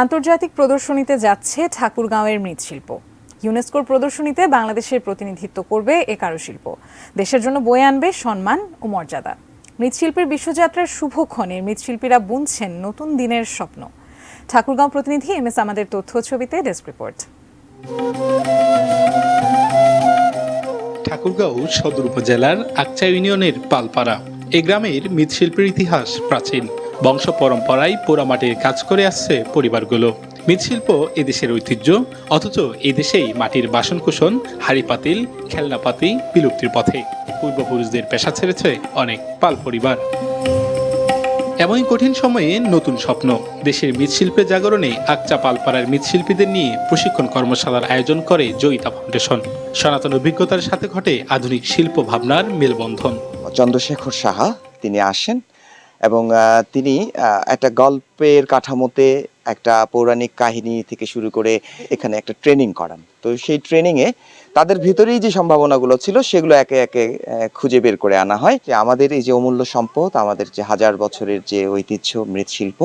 আন্তর্জাতিক প্রদর্শনীতে যাচ্ছে ঠাকুরগাঁওয়ের মৃৎশিল্প। ইউনেস্কোর প্রদর্শনীতে বাংলাদেশের প্রতিনিধিত্ব করবে এ কারুশিল্প। দেশের জন্য বয়ে আনবে সম্মান ও মর্যাদা। মৃৎশিল্পের বিশ্বযাত্রার শুভক্ষণে মৃৎশিল্পীরা বুনছেন নতুন দিনের স্বপ্ন। ঠাকুরগাঁও প্রতিনিধি MS আমাদের তথ্য ছবিতে ডেস্ক রিপোর্ট। ঠাকুরগাঁও সদর উপজেলার আকচা ইউনিয়নের পালপাড়া। এ গ্রামের মৃৎশিল্পের ইতিহাস প্রাচীন। বংশ পরম্পরায় পোড়ামাটির কাজ করে আসছে পরিবারগুলো। মৃৎশিল্প এদেশের ঐতিহ্য, অথচ এদেশেই মাটির বাসনকোসন, হাঁড়ি পাতিল, খেলনাপাতি বিলুপ্তির পথে। পূর্বপুরুষদের পেশা ছেড়েছে অনেক পাল পরিবার। এমনই কঠিন সময়ে নতুন স্বপ্ন। দেশের মৃৎশিল্পে জাগরণে আকচা পালপাড়ার মৃৎশিল্পীদের নিয়ে প্রশিক্ষণ কর্মশালার আয়োজন করে জয়িতা ফাউন্ডেশন। সনাতন অভিজ্ঞতার সাথে ঘটে আধুনিক শিল্প ভাবনার মেলবন্ধন। চন্দ্রশেখর সাহা তিনি আসেন এবং তিনি একটা গল্পের কাঠামোতে একটা পৌরাণিক কাহিনী থেকে শুরু করে এখানে একটা ট্রেনিং করান। তো সেই ট্রেনিংয়ে তাদের ভিতরেই যে সম্ভাবনাগুলো ছিল সেগুলো একে একে খুঁজে বের করে আনা হয়। যে আমাদের এই যে অমূল্য সম্পদ, আমাদের যে হাজার বছরের যে ঐতিহ্য মৃৎশিল্প,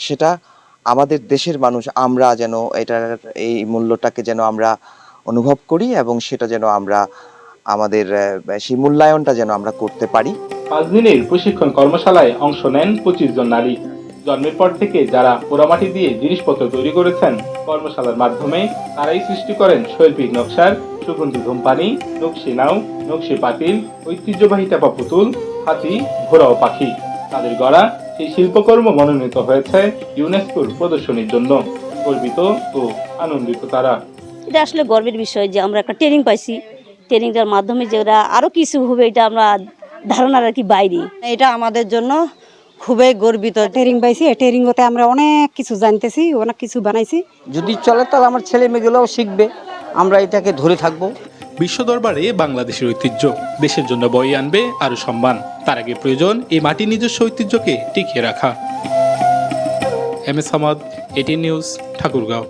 সেটা আমাদের দেশের মানুষ আমরা যেন এই মূল্যটাকে যেন আমরা অনুভব করি এবং সেটা যেন আমরা আমাদের সেই মূল্যায়নটা যেন আমরা করতে পারি। 5 দিনের প্রশিক্ষণ কর্মশালায় অংশ নেন 25 জন নারী। জন্মের পর থেকে যারা পোড়ামাটি দিয়ে জিনিসপত্র তৈরি করেছেন, কর্মশালার মাধ্যমে তারাই সৃষ্টি করেন শৈল্পিক নকশার সুগন্ধি ধূমপানি, নকশি নাও, নকশি পাতিল, ঐতিহ্যবাহী টাপা পুতুল, হাতি, ঘোড়া ও পাখি। তাদের গড়া সেই শিল্পকর্ম মনোনীত হয়েছে ইউনেস্কোর প্রদর্শনীর জন্য। গর্বিত ও আনন্দিত তারা। এটা আসলে গর্বের বিষয় যে আমরা একটা ট্রেনিং পাইছি। ট্রেনিংটার মাধ্যমে যে ওরা আরো কিছু হবে, এটা আমরা ধারণার আর কি বাইরে। এটা আমাদের জন্য খুবই গর্বিত। ট্রেনিং পাইছি, ট্রেনিং হতে আমরা অনেক কিছু জানতেছি, অনেক কিছু বানাইছি। যদি চলে তাহলে আমার ছেলে মেয়েগুলোও শিখবে, আমরা এটাকে ধরে থাকবো। বিশ্ব দরবারে বাংলাদেশের ঐতিহ্য দেশের জন্য বয়ে আনবে আরো সম্মান। তার আগে প্রয়োজন এই মাটির নিজস্ব ঐতিহ্যকে টিকিয়ে রাখা। MS আমাদ, ATN news, Thakurgaon.